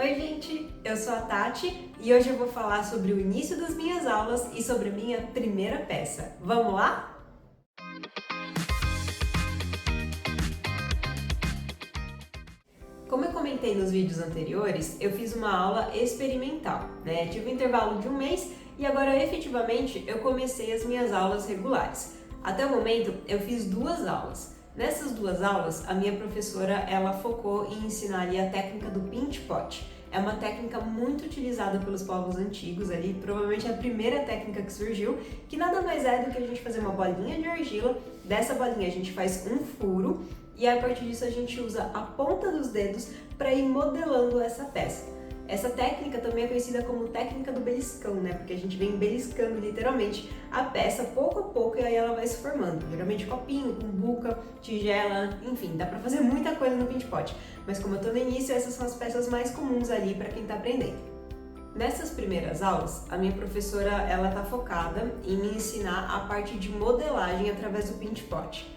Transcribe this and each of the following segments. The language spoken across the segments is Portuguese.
Oi gente, eu sou a Tati e hoje eu vou falar sobre o início das minhas aulas e sobre a minha primeira peça. Vamos lá? Como eu comentei nos vídeos anteriores, eu fiz uma aula experimental, né? Tive um intervalo de um mês e agora efetivamente eu comecei as minhas aulas regulares. Até o momento eu fiz 2 aulas. Nessas 2 aulas, a minha professora ela focou em ensinar ali a técnica do pinch pot. É uma técnica muito utilizada pelos povos antigos ali, provavelmente a primeira técnica que surgiu, que nada mais é do que a gente fazer uma bolinha de argila, dessa bolinha a gente faz um furo e a partir disso a gente usa a ponta dos dedos para ir modelando essa peça. Essa técnica também é conhecida como técnica do beliscão, né? Porque a gente vem beliscando literalmente a peça pouco a pouco e aí ela vai se formando. Geralmente copinho, cumbuca, tigela, enfim, dá pra fazer muita coisa no pinch pot. Mas como eu tô no início, essas são as peças mais comuns ali para quem tá aprendendo. Nessas primeiras aulas, a minha professora ela tá focada em me ensinar a parte de modelagem através do pinch pot.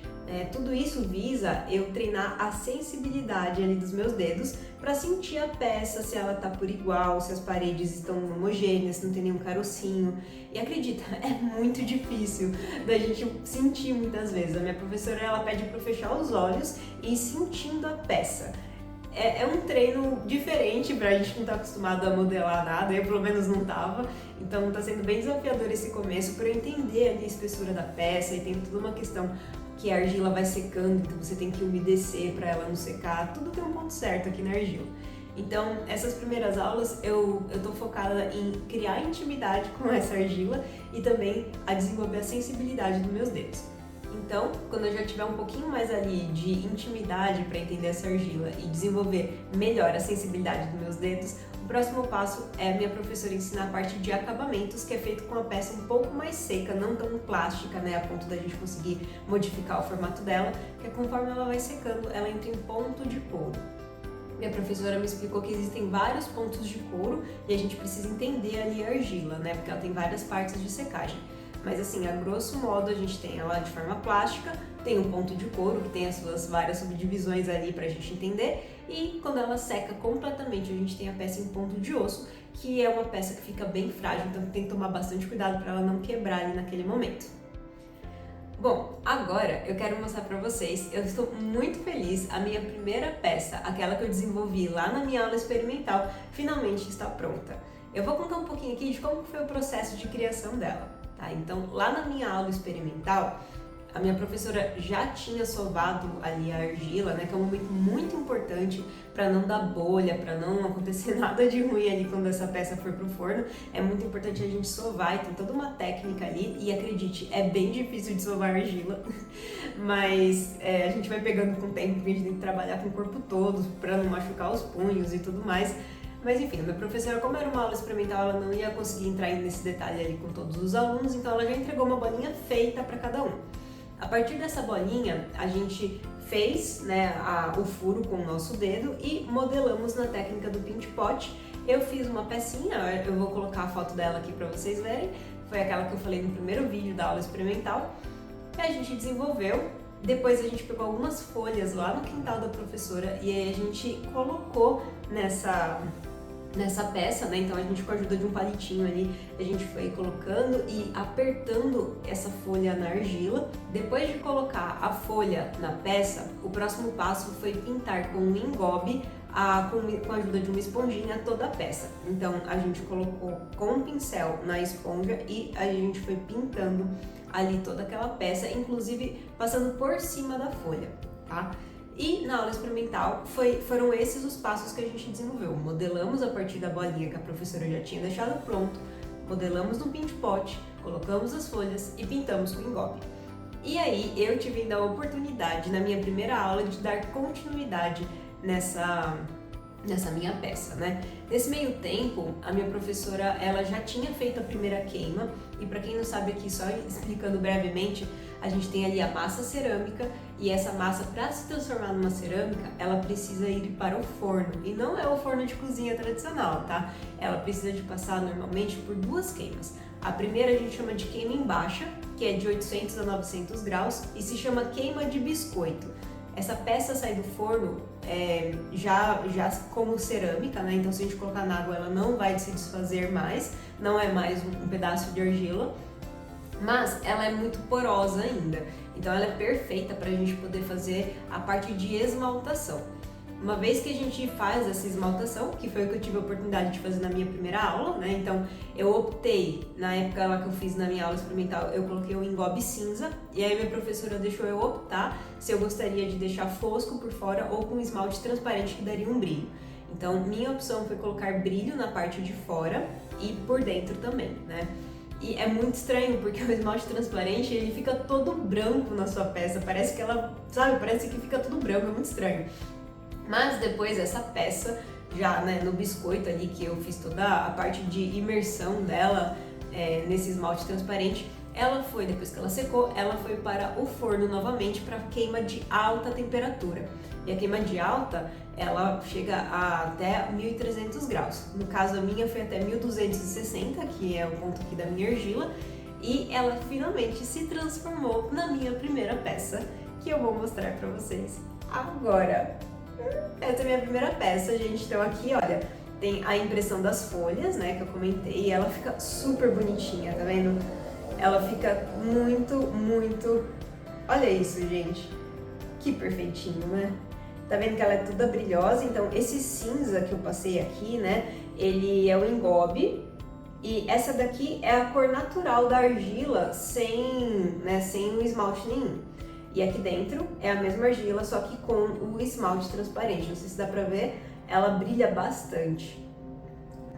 Tudo isso visa eu treinar a sensibilidade ali dos meus dedos para sentir a peça, se ela tá por igual, se as paredes estão homogêneas, se não tem nenhum carocinho. E acredita, é muito difícil da gente sentir muitas vezes. A minha professora ela pede para fechar os olhos e ir sentindo a peça. É um treino diferente pra gente que não tá acostumado a modelar nada, eu pelo menos não tava, então tá sendo bem desafiador esse começo para eu entender ali a espessura da peça e tem toda uma questão que a argila vai secando, então você tem que umedecer para ela não secar, tudo tem um ponto certo aqui na argila. Então, essas primeiras aulas eu tô focada em criar intimidade com essa argila e também a desenvolver a sensibilidade dos meus dedos. Então, quando eu já tiver um pouquinho mais ali de intimidade para entender essa argila e desenvolver melhor a sensibilidade dos meus dedos, o próximo passo é a minha professora ensinar a parte de acabamentos, que é feito com a peça um pouco mais seca, não tão plástica, né, a ponto da gente conseguir modificar o formato dela, que conforme ela vai secando, ela entra em ponto de couro. Minha professora me explicou que existem vários pontos de couro e a gente precisa entender ali a argila, né, porque ela tem várias partes de secagem. Mas assim, a grosso modo a gente tem ela de forma plástica, tem um ponto de couro que tem as suas várias subdivisões ali pra gente entender e quando ela seca completamente a gente tem a peça em ponto de osso, que é uma peça que fica bem frágil, então tem que tomar bastante cuidado para ela não quebrar ali naquele momento. Bom, agora eu quero mostrar pra vocês, eu estou muito feliz, a minha primeira peça, aquela que eu desenvolvi lá na minha aula experimental, finalmente está pronta. Eu vou contar um pouquinho aqui de como foi o processo de criação dela. Então, lá na minha aula experimental, a minha professora já tinha sovado ali a argila, né, que é um momento muito importante para não dar bolha, para não acontecer nada de ruim ali quando essa peça for pro forno. É muito importante a gente sovar, e tem toda uma técnica ali e acredite, é bem difícil de sovar a argila, mas a gente vai pegando com o tempo, porque a gente tem que trabalhar com o corpo todo para não machucar os punhos e tudo mais. Mas enfim, a minha professora, como era uma aula experimental, ela não ia conseguir entrar nesse detalhe ali com todos os alunos, então ela já entregou uma bolinha feita para cada um. A partir dessa bolinha, a gente fez, né, o furo com o nosso dedo e modelamos na técnica do pinch pot. Eu fiz uma pecinha, eu vou colocar a foto dela aqui para vocês verem, foi aquela que eu falei no primeiro vídeo da aula experimental, que a gente desenvolveu. Depois a gente pegou algumas folhas lá no quintal da professora e aí a gente colocou nessa peça, né? Então a gente, com a ajuda de um palitinho ali, a gente foi colocando e apertando essa folha na argila. Depois de colocar a folha na peça, o próximo passo foi pintar com um engobe, com a ajuda de uma esponjinha, toda a peça. Então a gente colocou com um pincel na esponja e a gente foi pintando ali toda aquela peça, inclusive passando por cima da folha, tá? E na aula experimental foram esses os passos que a gente desenvolveu. Modelamos a partir da bolinha que a professora já tinha deixado pronto, modelamos no pinch pot, colocamos as folhas e pintamos com engobe. E aí eu tive ainda a oportunidade na minha primeira aula de dar continuidade nessa minha peça, né? Nesse meio tempo, a minha professora ela já tinha feito a primeira queima e para quem não sabe aqui, só explicando brevemente, a gente tem ali a massa cerâmica e essa massa, para se transformar numa cerâmica, ela precisa ir para o forno e não é o forno de cozinha tradicional, tá? Ela precisa de passar normalmente por 2 queimas. A primeira a gente chama de queima em baixa, que é de 800 a 900 graus e se chama queima de biscoito. essa peça sai do forno já como cerâmica, né? Então se a gente colocar na água ela não vai se desfazer mais, não é mais um pedaço de argila, mas ela é muito porosa ainda. Então ela é perfeita para a gente poder fazer a parte de esmaltação. Uma vez que a gente faz essa esmaltação, que foi o que eu tive a oportunidade de fazer na minha primeira aula, né? Então eu optei, na época lá que eu fiz na minha aula experimental, eu coloquei o engobe cinza, e aí minha professora deixou eu optar se eu gostaria de deixar fosco por fora ou com esmalte transparente que daria um brilho. Então minha opção foi colocar brilho na parte de fora e por dentro também, né? E é muito estranho, porque o esmalte transparente, ele fica todo branco na sua peça, parece que ela, sabe, parece que fica tudo branco, é muito estranho. Mas depois essa peça, já né, no biscoito ali, que eu fiz toda a parte de imersão dela nesse esmalte transparente, ela foi, depois que ela secou, ela foi para o forno novamente para queima de alta temperatura. E a queima de alta, ela chega a até 1300 graus. No caso a minha foi até 1260, que é o ponto aqui da minha argila, e ela finalmente se transformou na minha primeira peça, que eu vou mostrar para vocês agora. Essa é a minha primeira peça, gente. Então aqui, olha, tem a impressão das folhas, né, que eu comentei, e ela fica super bonitinha, tá vendo? Ela fica muito... Olha isso, gente. Que perfeitinho, né? Tá vendo que ela é toda brilhosa? Então esse cinza que eu passei aqui, né, ele é o engobe, e essa daqui é a cor natural da argila sem o esmalte nenhum. E aqui dentro é a mesma argila, só que com o esmalte transparente. Não sei se dá pra ver, ela brilha bastante.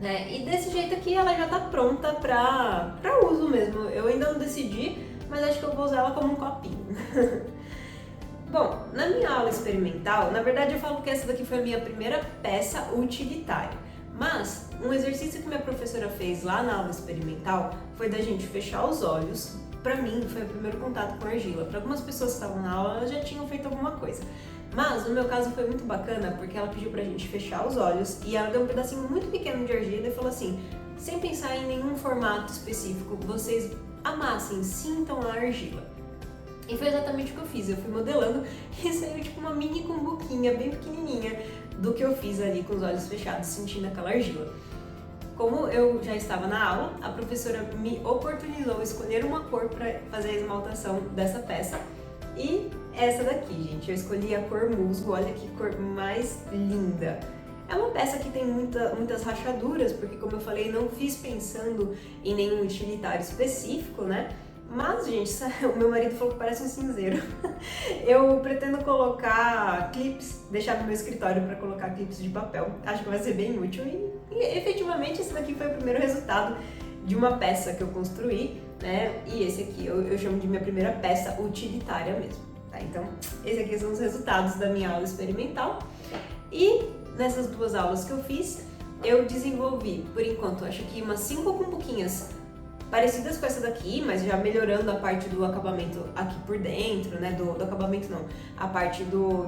E desse jeito aqui ela já tá pronta pra uso mesmo. Eu ainda não decidi, mas acho que eu vou usar ela como um copinho. Bom, na minha aula experimental, na verdade eu falo que essa daqui foi a minha primeira peça utilitária. Mas um exercício que minha professora fez lá na aula experimental foi da gente fechar os olhos. Pra mim, foi o primeiro contato com argila. Para algumas pessoas que estavam na aula, elas já tinham feito alguma coisa. Mas, no meu caso, foi muito bacana, porque ela pediu pra gente fechar os olhos e ela deu um pedacinho muito pequeno de argila e falou assim, sem pensar em nenhum formato específico, vocês amassem, sintam a argila. E foi exatamente o que eu fiz. Eu fui modelando e saiu tipo uma mini cumbuquinha bem pequenininha do que eu fiz ali com os olhos fechados, sentindo aquela argila. Como eu já estava na aula, a professora me oportunizou escolher uma cor para fazer a esmaltação dessa peça. E essa daqui, gente, eu escolhi a cor musgo, olha que cor mais linda. É uma peça que tem muitas rachaduras, porque como eu falei, não fiz pensando em nenhum utilitário específico, né? Mas, gente, o meu marido falou que parece um cinzeiro. Eu pretendo colocar clips, deixar no meu escritório para colocar clips de papel. Acho que vai ser bem útil e efetivamente esse daqui foi o primeiro resultado de uma peça que eu construí, né? E esse aqui eu chamo de minha primeira peça utilitária mesmo, tá? Então, esses aqui são os resultados da minha aula experimental. E nessas duas aulas que eu fiz, eu desenvolvi, por enquanto, acho que umas 5 cumbuquinhas parecidas com essa daqui, mas já melhorando a parte do acabamento aqui por dentro, né, do acabamento não, a parte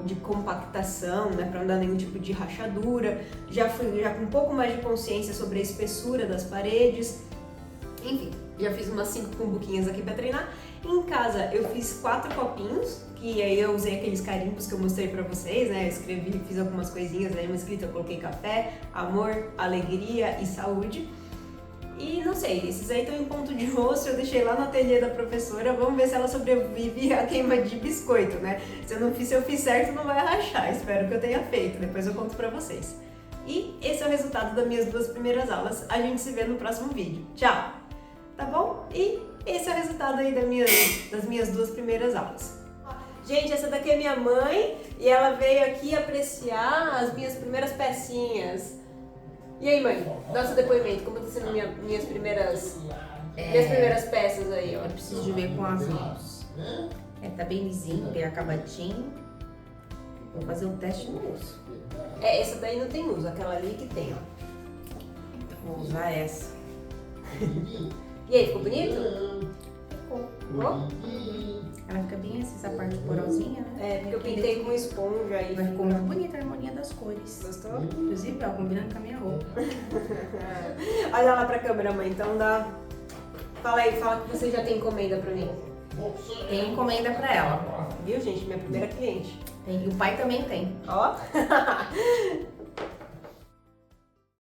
de compactação, né, para não dar nenhum tipo de rachadura, já fui com um pouco mais de consciência sobre a espessura das paredes, enfim, já fiz umas 5 cumbuquinhas aqui para treinar. Em casa eu fiz 4 copinhos, que aí eu usei aqueles carimbos que eu mostrei pra vocês, né, eu escrevi, fiz algumas coisinhas aí, uma escrita, eu coloquei café, amor, alegria e saúde. E não sei, esses aí estão em ponto de osso, eu deixei lá no ateliê da professora, vamos ver se ela sobrevive à queima de biscoito, né? Se eu fiz certo, não vai rachar, espero que eu tenha feito, depois eu conto pra vocês. E esse é o resultado das minhas 2 primeiras aulas, a gente se vê no próximo vídeo. Tchau! Tá bom? E esse é o resultado aí das minhas 2 primeiras aulas. Gente, essa daqui é minha mãe e ela veio aqui apreciar as minhas primeiras pecinhas. E aí, mãe, dá seu depoimento, como tá sendo minhas primeiras peças aí, ó. Eu preciso de ver com as mãos. Tá bem lisinho, bem acabadinho. Vou fazer um teste no uso. Essa daí não tem uso, aquela ali que tem, ó. Vou usar essa. E aí, ficou bonito? Ficou. Ficou? Ela fica bem assim, essa parte porosinha, né? Porque eu pintei com esponja aí. Mas ficou muito bonita a harmonia das cores. Gostou? Inclusive, ó, combinando com a minha roupa. Olha lá pra câmera, mãe, então dá... Fala aí, fala que você já tem encomenda pra mim. Tem encomenda pra ela. Viu, gente? Minha primeira cliente. E o pai também tem. Ó.